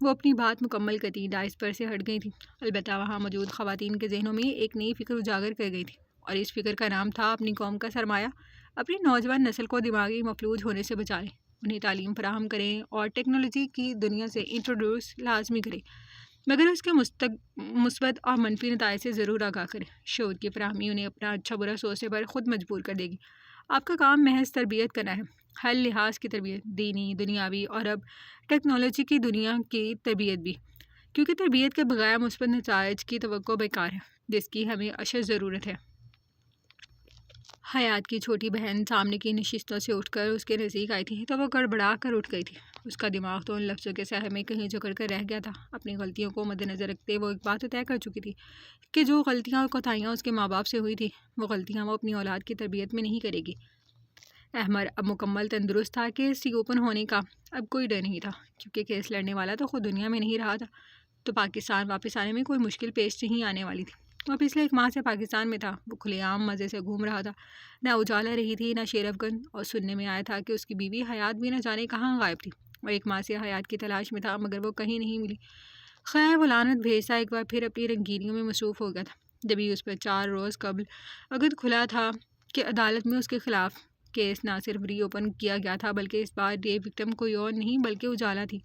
وہ اپنی بات مکمل کرتی ڈائس پر سے ہٹ گئی تھی، البتہ وہاں موجود خواتین کے ذہنوں میں ایک نئی فکر اجاگر کر گئی تھی، اور اس فکر کا نام تھا اپنی قوم کا سرمایہ۔ اپنی نوجوان نسل کو دماغی مفلوج ہونے سے بچا لیں، انہیں تعلیم فراہم کریں اور ٹیکنالوجی کی دنیا سے انٹروڈیوس لازمی کریں، مگر اس کے مثبت اور منفی نتائج سے ضرور آگاہ کریں۔ شعور کی فراہمی انہیں اپنا اچھا برا سوچنے پر خود مجبور کر دے گی۔ آپ کا کام محض تربیت کرنا ہے، ہر لحاظ کی تربیت، دینی، دنیاوی اور اب ٹیکنالوجی کی دنیا کی تربیت بھی، کیونکہ تربیت کے بغیر مثبت نتائج کی توقع بیکار ہے، جس کی ہمیں اشد ضرورت ہے۔ حیات کی چھوٹی بہن سامنے کی نشستوں سے اٹھ کر اس کے نزدیک آئی تھی تو وہ گڑبڑا کر اٹھ گئی تھی۔ اس کا دماغ تو ان لفظوں کے سہر میں کہیں جکڑ کر رہ گیا تھا۔ اپنی غلطیوں کو مد نظر رکھتے وہ ایک بات طے کر چکی تھی کہ جو غلطیاں اور کوتاہیاں اس کے ماں باپ سے ہوئی تھی، وہ غلطیاں وہ اپنی اولاد کی تربیت میں نہیں کرے گی۔ احمر اب مکمل تندرست تھا کہ اس اوپن ہونے کا اب کوئی ڈر نہیں تھا، کیونکہ کیس لڑنے والا تو خود دنیا میں نہیں رہا تھا، تو پاکستان واپس آنے میں کوئی مشکل پیش نہیں آنے والی تھی۔ وہ پچھلے ایک ماہ سے پاکستان میں تھا، وہ کھلے عام مزے سے گھوم رہا تھا، نہ اجالا رہی تھی نہ شیرف گن، اور سننے میں آیا تھا کہ اس کی بیوی حیات بھی نہ جانے کہاں غائب تھی، اور ایک ماہ سے حیات کی تلاش میں تھا مگر وہ کہیں نہیں ملی۔ خیر وہ لعنت بھیجتا ایک بار پھر اپنی رنگینیوں میں مصروف ہو گیا تھا، جبھی اس پر 4 روز قبل عقد کھلا تھا کہ عدالت میں اس کے خلاف کیس نہ صرف ری اوپن کیا گیا تھا بلکہ اس بار ریپ وکٹم کوئی اور نہیں بلکہ اجالا تھی،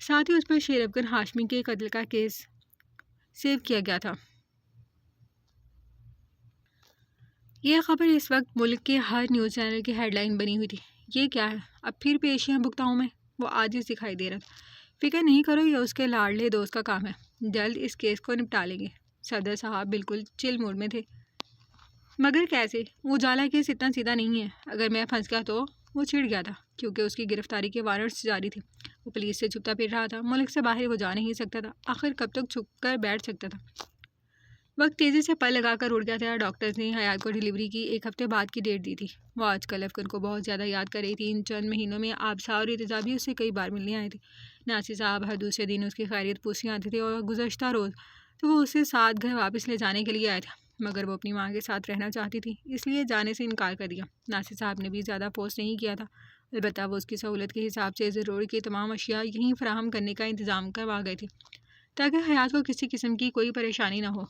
ساتھ ہی اس پر شیرف گن ہاشمی کے قتل کا کیس سیو کیا گیا تھا۔ یہ خبر اس وقت ملک کے ہر نیوز چینل کی ہیڈ لائن بنی ہوئی تھی۔ یہ کیا ہے، اب پھر پیشیاں بھگتاؤں میں؟ وہ عاجز دکھائی دے رہا تھا۔ فکر نہیں کرو، یہ اس کے لاڈلے دوست کا کام ہے، جلد اس کیس کو نپٹا لیں گے۔ صدر صاحب بالکل چل موڈ میں تھے۔ مگر کیسے؟ وہ اجالا کیس اتنا سیدھا نہیں ہے، اگر میں پھنس گیا تو؟ وہ چڑ گیا تھا کیونکہ اس کی گرفتاری کے وارنٹس جاری تھے، وہ پولیس سے چھپتا پھر رہا تھا، ملک سے باہر وہ جا نہیں سکتا تھا، آخر کب تک چھپ کر بیٹھ سکتا تھا؟ وقت تیزی سے پل لگا کر اڑ گیا تھا۔ ڈاکٹرز نے حیات کو ڈیلیوری کی 1 ہفتے بعد کی ڈیٹ دی تھی۔ وہ آج کل افغان کو بہت زیادہ یاد کر رہی تھی۔ ان چند مہینوں میں آبسا اور ارتضا بھی اس سے کئی بار ملنے آئے تھے۔ ناصر صاحب ہر دوسرے دن اس کی خیریت پوچھنے آتے تھے، اور گزشتہ روز تو وہ اسے ساتھ گھر واپس لے جانے کے لیے آئے تھے، مگر وہ اپنی ماں کے ساتھ رہنا چاہتی تھی، اس لیے جانے سے انکار کر دیا۔ ناصر صاحب نے بھی زیادہ فورس نہیں کیا تھا، البتہ وہ اس کی سہولت کے حساب سے ضروری کی تمام اشیاء یہیں فراہم کرنے کا انتظام کروا گئے تھے تاکہ حیات کو کسی قسم کی کوئی پریشانی نہ ہو۔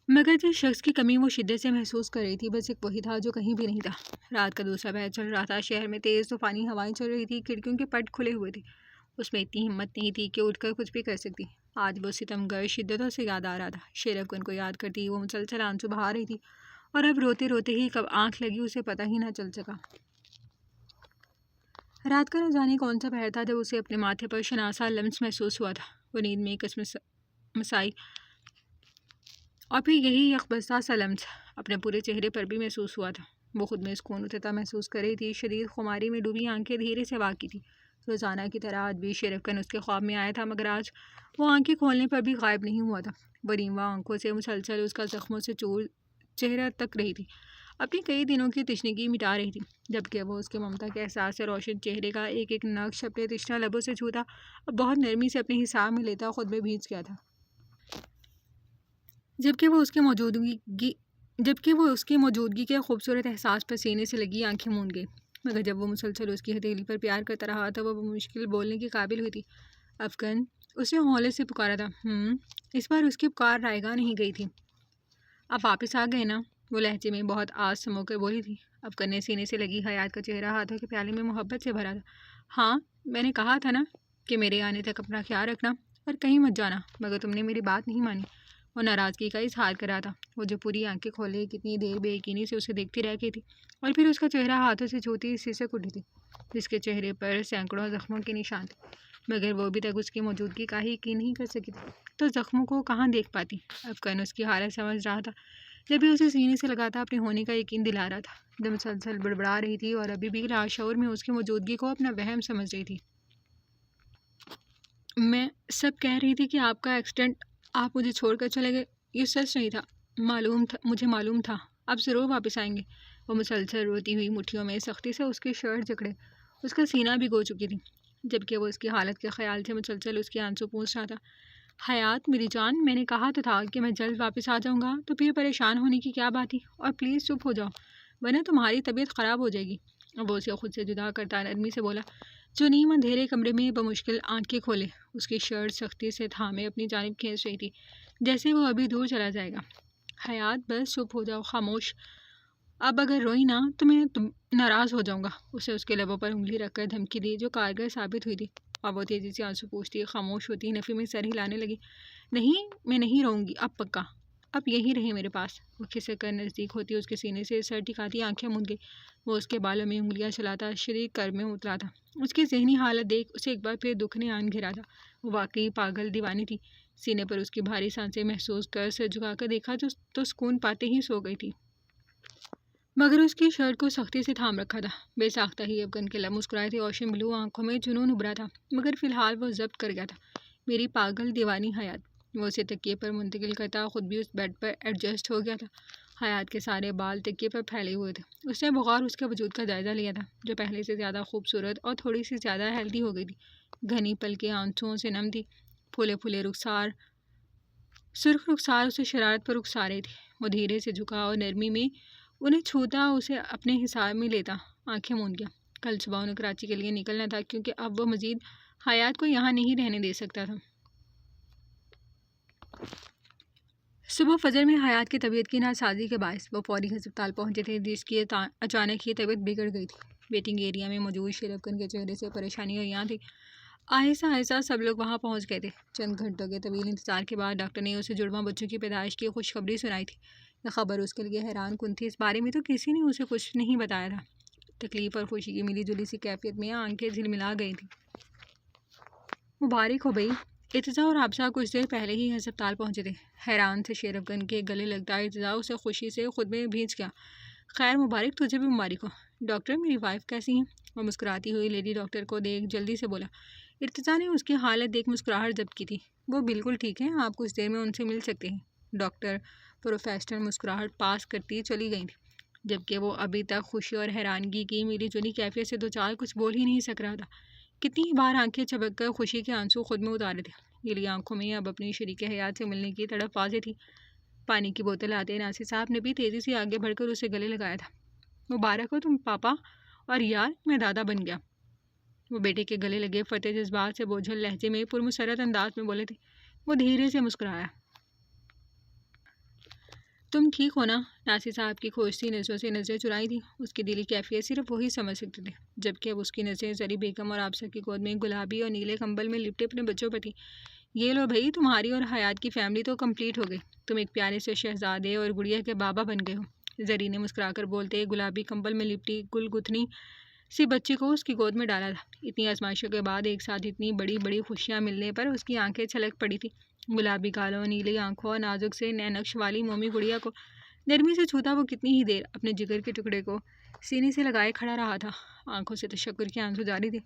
مگر جس شخص کی کمی وہ شدت سے محسوس کر رہی تھی بس ایک وہی تھا جو کہیں بھی نہیں تھا۔ رات کا دوسرا پہر چل رہا تھا، شہر میں تیز طوفانی ہوائیں چل رہی تھی، کھڑکیوں کے پٹ کھلے ہوئے تھے، اس میں اتنی ہمت نہیں تھی کہ اٹھ کر کچھ بھی کر سکتی۔ آج وہ ستمگر شدتوں سے یاد آ رہا تھا۔ شیرف گن کو یاد کرتی وہ مسلسل آنسو بہا رہی تھی، اور اب روتے روتے ہی کب آنکھ لگی اسے پتہ ہی نہ چل سکا۔ رات کا نہ جانے کون سا پہر تھا جب اسے اپنے ماتھے پر شناسا لمس محسوس ہوا تھا۔ وہ نیند میں مسائی اور پھر یہی یکبستہ سا لمس اپنے پورے چہرے پر بھی محسوس ہوا تھا۔ وہ خود میں سکون اترتا محسوس کر رہی تھی، شدید خماری میں ڈوبی آنکھیں دھیرے سے واقع تھی۔ روزانہ کی طرح آج بھی شیرف گن اس کے خواب میں آیا تھا، مگر آج وہ آنکھیں کھولنے پر بھی غائب نہیں ہوا تھا۔ وہ ریموا آنکھوں سے مسلسل اس کا زخموں سے چور چہرہ تک رہی تھی، اپنی کئی دنوں کی تشنگی مٹا رہی تھی، جبکہ وہ اس کے ممتا کے احساس سے روشن چہرے کا ایک ایک نقش اپنے تشنہ لبوں سے چھوتا اور بہت نرمی سے اپنے حساب میں لیتا خود میں بھیج گیا تھا، جبکہ وہ اس کی موجودگی کے خوبصورت احساس پر سینے سے لگی آنکھیں موند گئی۔ مگر جب وہ مسلسل اس کی ہتھیلی پر پیار کرتا رہا تو وہ مشکل بولنے کی قابل ہوئی تھی۔ افغان اس نے ہولے سے پکارا تھا۔ اس بار اس کی پکار رائگاں نہیں گئی تھی۔ اب واپس آ گئے نا؟ وہ لہجے میں بہت آس سمو کر بولی تھی۔ اب کرنے سینے سے لگی حیات کا چہرہ ہاتھوں کے پیالے میں محبت سے بھرا تھا۔ ہاں، میں نے کہا تھا نا کہ میرے آنے تک اپنا خیال رکھنا اور کہیں مت جانا، مگر تم نے میری بات نہیں مانی۔ وہ ناراضگی کا اظہار کر رہا تھا۔ وہ جو پوری آنکھیں کھولے کتنی دیر بے یقینی سے اسے دیکھتی رہ گئی تھی، اور پھر اس کا چہرہ ہاتھوں سے چھوتی سسک اٹھی تھی، جس کے چہرے پر سینکڑوں زخموں کے نشان تھے، مگر وہ ابھی تک اس کی موجودگی کا ہی یقین نہیں کر سکی تھی، تو زخموں کو کہاں دیکھ پاتی۔ اب کن اس کی حالت سمجھ رہا تھا، جب بھی اسے سینے سے لگا تھا اپنے ہونے کا یقین دلا رہا تھا، جب مسلسل بڑبڑا رہی تھی اور ابھی بھی لاشعور میں اس کی موجودگی کو اپنا وہم سمجھ رہی تھی۔ میں سب کہہ رہی تھی کہ آپ کا ایکسیڈنٹ، آپ مجھے چھوڑ کر چلے گئے، یہ سچ نہیں تھا، مجھے معلوم تھا آپ ضرور واپس آئیں گے۔ وہ مسلسل روتی ہوئی مٹھیوں میں سختی سے اس کی شرٹ جکڑے اس کا سینہ بھگو چکی تھی، جبکہ وہ اس کی حالت کے خیال سے مسلسل اس کے آنسو پوچھ رہا تھا۔ حیات میری جان، میں نے کہا تو تھا کہ میں جلد واپس آ جاؤں گا، تو پھر پریشان ہونے کی کیا بات تھی؟ اور پلیز چپ ہو جاؤ، ورنہ تمہاری طبیعت خراب ہو جائے گی۔ اب وہ اسے خود سے جدا کرتا نرمی سے بولا، جو نیم اندھیرے کمرے میں بمشکل آنکھیں کھولے اس کی شرٹ سختی سے تھامے اپنی جانب کھینچ رہی تھی، جیسے وہ ابھی دور چلا جائے گا۔ حیات بس چپ ہو جاؤ، خاموش، اب اگر روئی نا تو میں ناراض ہو جاؤں گا۔ اسے اس کے لبوں پر انگلی رکھ کر دھمکی دی، جو کارگر ثابت ہوئی تھی۔ اب وہ تیزی سے آنسو پوچھتی خاموش ہوتی نفی میں سر ہلانے لگی۔ نہیں، میں نہیں رہوں گی، اب پکا، اب یہی رہے میرے پاس۔ وہ کھسک کر نزدیک ہوتی اس کے سینے سے سر ٹکاتی آنکھیں موند گئی۔ وہ اس کے بالوں میں انگلیاں چلاتا شدید کر میں اترا تھا۔ اس کی ذہنی حالت دیکھ اسے ایک بار پھر دکھ نے آن گھیرا تھا۔ وہ واقعی پاگل دیوانی تھی۔ سینے پر اس کی بھاری سانسیں محسوس کر سر جھکا کر دیکھا تو سکون پاتے ہی سو گئی تھی، مگر اس کی شرٹ کو سختی سے تھام رکھا تھا۔ بے ساختہ ہی افغان کے لب مسکرائے تھے، اوشن بلو آنکھوں میں جنون ابھرا تھا، مگر فی الحال وہ ضبط کر گیا تھا۔ میری پاگل دیوانی حیات۔ وہ اسے تکیے پر منتقل کرتا خود بھی اس بیڈ پر ایڈجسٹ ہو گیا تھا۔ حیات کے سارے بال تکیے پر پھیلے ہوئے تھے۔ اس نے بغور اس کے وجود کا جائزہ لیا تھا، جو پہلے سے زیادہ خوبصورت اور تھوڑی سی زیادہ ہیلدی ہو گئی تھی۔ گھنی پلکیں آنسوؤں سے نم تھی، پھولے پھولے رخسار، سرخ رخسار اسے شرارت پر اکسا رہے تھے۔ وہ دھیرے سے جھکا اور نرمی میں انہیں چھوتا، اسے اپنے حساب میں لیتا آنکھیں موند گیا۔ کل صبح انہیں کراچی کے لیے نکلنا تھا، کیونکہ اب وہ مزید حیات کو یہاں نہیں رہنے دے سکتا تھا۔ صبح فجر میں حیات کی طبیعت کی ناسازی کے باعث وہ فوری ہسپتال پہنچے تھے، جس کی اچانک ہی طبیعت بگڑ گئی تھی۔ ویٹنگ ایریا میں موجود شیرفکن کے چہرے سے پریشانی عیاں تھی۔ آہستہ آہستہ سب لوگ وہاں پہنچ گئے تھے۔ چند گھنٹوں کے طویل انتظار کے بعد ڈاکٹر نے اسے جڑواں بچوں کی پیدائش کی خوشخبری سنائی تھی۔ یہ خبر اس کے لیے حیران کن تھی، اس بارے میں تو کسی نے اسے کچھ نہیں بتایا تھا۔ تکلیف اور خوشی کی ملی جلی سی کیفیت میں آنکھیں جھلملا گئی تھیں۔ مبارک ہو بھائی۔ ارتضیٰ اور حفصہ کچھ دیر پہلے ہی ہسپتال پہنچے تھے۔ حیران سے شیرفکن کے گلے لگتا ارتضیٰ اسے خوشی سے خود میں بھیج گیا۔ خیر مبارک، تجھے بھی مبارک ہو۔ ڈاکٹر، میری وائف کیسی ہیں؟ وہ مسکراتی ہوئی لیڈی ڈاکٹر کو دیکھ جلدی سے بولا۔ ارتضیٰ نے اس کی حالت دیکھ مسکراہٹ ضبط کی تھی۔ وہ بالکل ٹھیک ہیں، آپ کچھ دیر میں ان سے مل سکتے ہیں۔ ڈاکٹر پروفیشنل مسکراہٹ پاس کرتی چلی گئی تھی، جبکہ وہ ابھی تک خوشی اور حیرانگی کی ملی جلی کیفیت سے دوچار کچھ بول ہی نہیں سک رہا تھا۔ کتنی ہی بار آنکھیں چبک کر خوشی کے آنسو خود میں اتارے تھے۔ گیلی آنکھوں میں اب اپنی شریک حیات سے ملنے کی تڑپ واضح تھی۔ پانی کی بوتل آتے ناصر صاحب نے بھی تیزی سے آگے بڑھ کر اسے گلے لگایا تھا۔ مبارک ہو تم پاپا، اور یار میں دادا بن گیا۔ وہ بیٹے کے گلے لگے فتح جذبات سے بوجھل لہجے میں پرمسرت انداز میں بولے تھے۔ وہ دھیرے سے مسکرایا۔ تم ٹھیک ہو نا؟ ناصر صاحب کی کھوجتی نظروں سے نظریں چرائی تھی۔ اس کی دلی کیفیت صرف وہی سمجھ سکتے تھے، جبکہ اب اس کی نظریں زری بیگم اور آبسہ کی گود میں گلابی اور نیلے کمبل میں لپٹے اپنے بچوں پر تھی۔ یہ لو بھائی، تمہاری اور حیات کی فیملی تو کمپلیٹ ہو گئی۔ تم ایک پیارے سے شہزادے اور گڑیا کے بابا بن گئے ہو۔ زری نے مسکرا کر بولتے گلابی کمبل میں لپٹی گل گتھنی سی بچی کو اس کی گود میں ڈالا تھا۔ اتنی آزمائشوں کے بعد ایک ساتھ اتنی بڑی بڑی خوشیاں ملنے پر اس کی آنکھیں چھلک پڑی تھی۔ گلابی گالوں، نیلی آنکھوں اور نازک سے نینکش والی مومی گڑیا کو نرمی سے چھوتا وہ کتنی ہی دیر اپنے جگر کے ٹکڑے کو سینے سے لگائے کھڑا رہا تھا۔ آنکھوں سے تشکر کے آنسو جاری تھے۔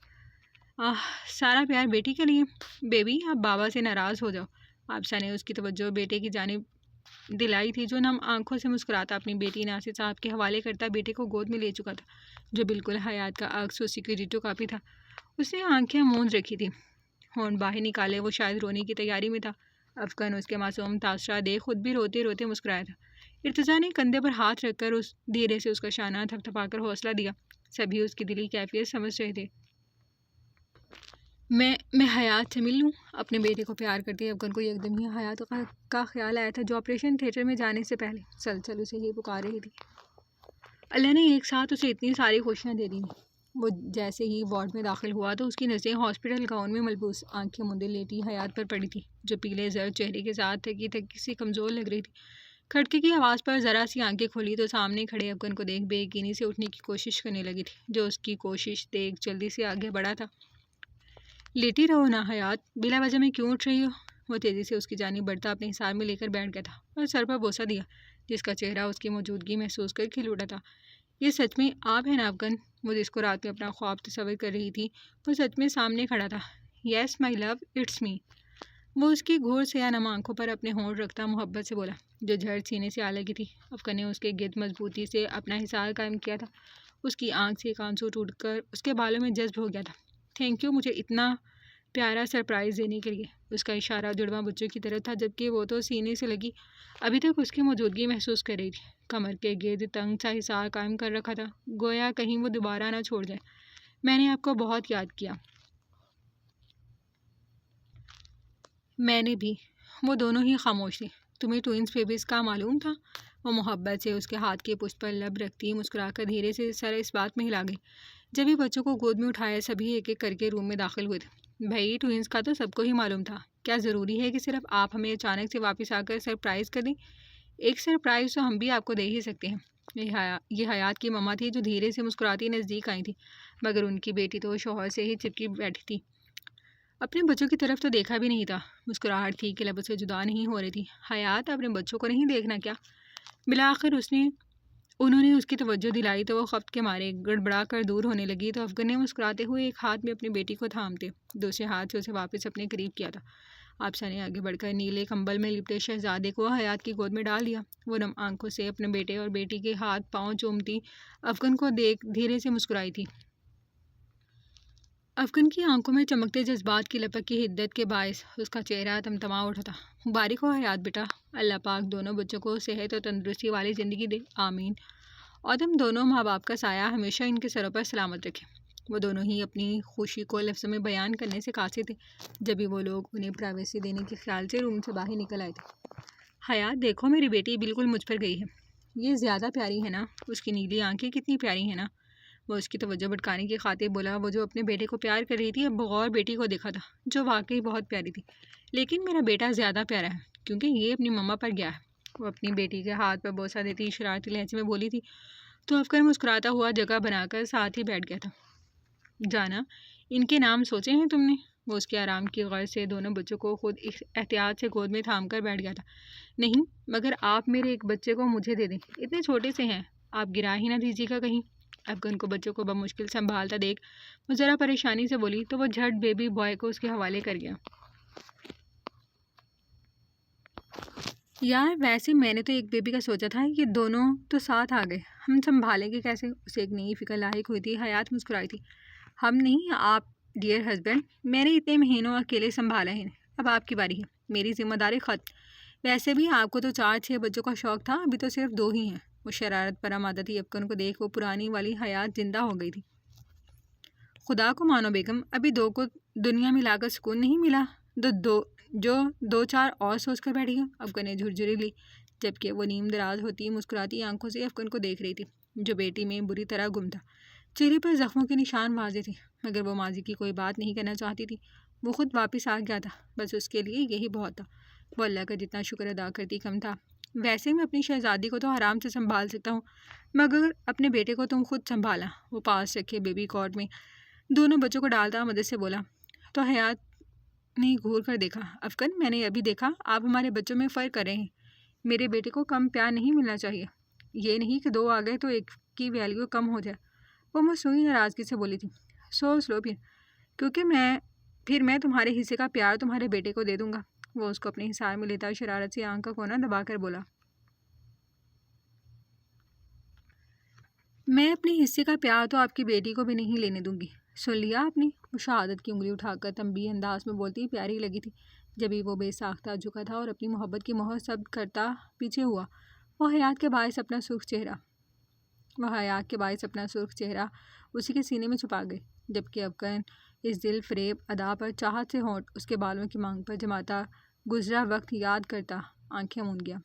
سارا پیار بیٹی کے لیے؟ بیبی، آپ بابا سے ناراض ہو جاؤ۔ آبسہ نے اس کی توجہ بیٹے کی جانب دلائی تھی، جو نم آنکھوں سے مسکراتا اپنی بیٹی ناصر صاحب کے حوالے کرتا بیٹے کو گود میں لے چکا تھا، جو بالکل حیات کا عکس اسی کی ڈٹو کاپی تھا۔ اس نے آنکھیں موند رکھی تھی، ہونٹ باہر نکالے وہ شاید رونے کی تیاری میں تھا۔ افغان اس کے معصوم تاثرات دیکھ خود بھی روتے روتے مسکرایا تھا۔ ارتضیٰ نے کندھے پر ہاتھ رکھ کر دھیرے سے اس کا شانہ تھپتھپا کر حوصلہ دیا۔ سبھی اس کی دلی کیفیت سمجھ رہے تھے۔ میں حیات سے مل لوں؟ اپنے بیٹے کو پیار کرتی افغان کو ایک دم ہی حیات کا خیال آیا تھا جو آپریشن تھیٹر میں جانے سے پہلے سلسل اسے ہی پکار رہی تھی۔ اللہ نے ایک ساتھ اسے اتنی ساری خوشیاں دے دی۔ وہ جیسے ہی وارڈ میں داخل ہوا تو اس کی نظریں ہاسپٹل گاؤن میں ملبوس آنکھیں مندے لیٹی حیات پر پڑی تھی جو پیلے زرد چہرے کے ساتھ تھکی تھکی سی کمزور لگ رہی تھی۔ کھڑکی کی آواز پر ذرا سی آنکھیں کھولی تو سامنے کھڑے افغان کو دیکھ بے یقینی سے اٹھنے کی کوشش کرنے لگی تھی جو اس کی کوشش دیکھ جلدی سے آگے بڑھا تھا۔ لیٹی رہو نا حیات، بلا وجہ میں کیوں اٹھ رہی ہو؟ وہ تیزی سے اس کی جانب بڑھتا اپنے حساب میں لے کر بیٹھ گیا تھا اور سر پر بوسہ دیا جس کا چہرہ اس کی موجودگی محسوس کر کھل اٹھا تھا۔ یہ سچ میں آپ ہیں نا افغان؟ وہ جس کو رات میں اپنا خواب تصور کر رہی تھی وہ سچ میں سامنے کھڑا تھا۔ یس مائی لو، اٹس می۔ وہ اس کی گھور سیاہ نم آنکھوں پر اپنے ہونٹ رکھتا محبت سے بولا جو جھڑ سینے سے آ لگی تھی۔ افغان نے اس کے گرد مضبوطی سے اپنا حصار قائم کیا تھا۔ اس کی آنکھ سے ایک آنسو ٹوٹ کر اس کے بالوں میں جذب ہو گیا تھا۔ تھینک یو مجھے اتنا پیارا سرپرائز دینے کے لیے۔ اس کا اشارہ جڑواں بچوں کی طرف تھا جبکہ وہ تو سینے سے لگی ابھی تک اس کی موجودگی محسوس کر رہی تھی۔ کمر کے گرد تنگ سا حصار قائم کر رکھا تھا گویا کہیں وہ دوبارہ نہ چھوڑ جائے۔ میں نے آپ کو بہت یاد کیا۔ میں نے بھی۔ وہ دونوں ہی خاموش تھے۔ تمہیں ٹوئنس بیبیز کا معلوم تھا؟ وہ محبت سے اس کے ہاتھ کے پشت پر لب رکھتی مسکرا کر دھیرے سے سر اس بات میں ہلا گئی۔ جب یہ بچوں کو گود میں اٹھائے سبھی ایک ایک کر کے روم میں داخل ہوئے تھے۔ بھائی ٹوئنس کا تو سب کو ہی معلوم تھا، کیا ضروری ہے کہ صرف آپ ہمیں اچانک سے واپس آ کر سرپرائز کر دیں؟ ایک سرپرائز تو ہم بھی آپ کو دے ہی سکتے ہیں۔ یہ حیات کی مما تھی جو دھیرے سے مسکراتی نزدیک آئی تھی مگر ان کی بیٹی تو شوہر سے ہی چپکی بیٹھی تھی، اپنے بچوں کی طرف تو دیکھا بھی نہیں تھا۔ مسکراہٹ تھی کہ لب سے جدا نہیں ہو رہی تھی۔ حیات اپنے بچوں کو نہیں دیکھنا کیا؟ بالآخر انہوں نے اس کی توجہ دلائی تو وہ خفت کے مارے گڑبڑا کر دور ہونے لگی تو افغان نے مسکراتے ہوئے ایک ہاتھ میں اپنی بیٹی کو تھامتے دوسرے ہاتھ سے اسے واپس اپنے قریب کیا تھا۔ آپسہ نے آگے بڑھ کر نیلے کمبل میں لپٹے شہزادے کو حیات کی گود میں ڈال دیا۔ وہ نم آنکھوں سے اپنے بیٹے اور بیٹی کے ہاتھ پاؤں چومتی افغان کو دیکھ دھیرے سے مسکرائی تھی۔ افغان کی آنکھوں میں چمکتے جذبات کی لپک کی حدت کے باعث اس کا چہرہ تمتما اٹھا تھا۔ مبارک ہو حیات بیٹا، اللہ پاک دونوں بچوں کو صحت اور تندرستی والی زندگی دے، آمین، اور تم دونوں ماں باپ کا سایہ ہمیشہ ان کے سروں پر سلامت رکھے۔ وہ دونوں ہی اپنی خوشی کو لفظوں میں بیان کرنے سے قاصر تھے جبھی وہ لوگ انہیں پرائیویسی دینے کے خیال سے روم سے باہر نکل آئے تھے۔ حیات دیکھو میری بیٹی بالکل مجھ پر گئی ہے، یہ زیادہ پیاری ہے نا؟ اس کی نیلی آنکھیں کتنی پیاری ہیں نا؟ وہ اس کی توجہ بھٹکانے کی خاطر بولا۔ وہ جو اپنے بیٹے کو پیار کر رہی تھی اب بغور بیٹی کو دیکھا تھا جو واقعی بہت پیاری تھی، لیکن میرا بیٹا زیادہ پیارا ہے کیونکہ یہ اپنی مما پر گیا ہے۔ وہ اپنی بیٹی کے ہاتھ پر بوسہ دیتی شرارتی لہجے میں بولی تھی تو افغان مسکراتا ہوا جگہ بنا کر ساتھ ہی بیٹھ گیا تھا۔ جانا، ان کے نام سوچے ہیں تم نے؟ وہ اس کے آرام کی غرض سے دونوں بچوں کو خود احتیاط سے گود میں تھام کر بیٹھ گیا تھا۔ نہیں، مگر آپ میرے ایک بچے کو مجھے دے دیں، اتنے چھوٹے سے ہیں، آپ گرا ہی نہ دیجیے گا کہیں۔ افغان کو بچوں کو بمشکل سنبھالتا دیکھ وہ ذرا پریشانی سے بولی تو وہ جھٹ بیبی بوائے کو اس کے حوالے کر گیا۔ یار ویسے میں نے تو ایک بیبی کا سوچا تھا، یہ دونوں تو ساتھ آ گئے، ہم سنبھالیں گے کیسے؟ اسے ایک نئی فکر لاحق ہوئی تھی۔ حیات مسکرائی تھی۔ ہم نہیں، آپ ڈیئر ہسبینڈ، میں نے اتنے مہینوں اکیلے سنبھالا ہے، اب آپ کی باری ہے، میری ذمہ داری ختم۔ ویسے بھی آپ کو تو 4-6 بچوں کا شوق تھا، ابھی تو صرف 2 ہی ہیں۔ وہ شرارت پر آمادہ تھی۔ افغان کو دیکھ وہ پرانی والی حیات زندہ ہو گئی تھی۔ خدا کو مانو بیگم، ابھی 2 کو دنیا میں لا کر سکون نہیں ملا جو 2-4 اور سوچ کر بیٹھی ہوں۔ افغان نے جھرجھری لی جبکہ وہ نیم دراز ہوتی مسکراتی آنکھوں سے افغان کو دیکھ رہی تھی جو بیٹی میں بری طرح گم تھا۔ چہرے پر زخموں کے نشان واضح تھے مگر وہ ماضی کی کوئی بات نہیں کرنا چاہتی تھی۔ وہ خود واپس آ گیا تھا، بس اس کے لیے یہی بہت تھا۔ وہ اللہ کا جتنا شکر ادا کرتی کم تھا۔ ویسے میں اپنی شہزادی کو تو آرام سے سنبھال سکتا ہوں مگر اپنے بیٹے کو تم خود سنبھالا۔ وہ پاس رکھے بیبی کاٹ میں دونوں بچوں کو ڈالتا مدد سے بولا تو حیات نے گھور کر دیکھا۔ افغان، میں نے ابھی دیکھا آپ ہمارے بچوں میں فرق کر رہے ہیں، میرے بیٹے کو کم پیار نہیں ملنا چاہیے، یہ نہیں کہ 2 آ گئے تو ایک کی ویلیو کم ہو جائے۔ وہ مصنوعی ناراضگی سے بولی تھی۔ سوچ لو کیونکہ میں تمہارے حصے کا پیار تمہارے بیٹے کو دے دوں گا۔ وہ اس کو اپنے حصار میں لیتا شرارت سے آنکھ کا کونا دبا کر بولا۔ میں اپنے حصے کا پیار تو آپ کی بیٹی کو بھی نہیں لینے دوں گی، سن لیا آپ نے؟ وہ شہادت کی انگلی اٹھا کر تنبیہ انداز میں بولتی پیاری لگی تھی جبھی وہ بے ساختہ جھکا تھا اور اپنی محبت کی مہر ثبت کرتا پیچھے ہوا۔ وہ حیات کے باعث اپنا سرخ چہرہ اسی کے سینے میں چھپا گئے جبکہ افغان اس دل فریب ادا پر چاہت سے ہونٹ اس کے بالوں کی مانگ پر جماتا گزرا وقت یاد کرتا آنکھیں موند گیا۔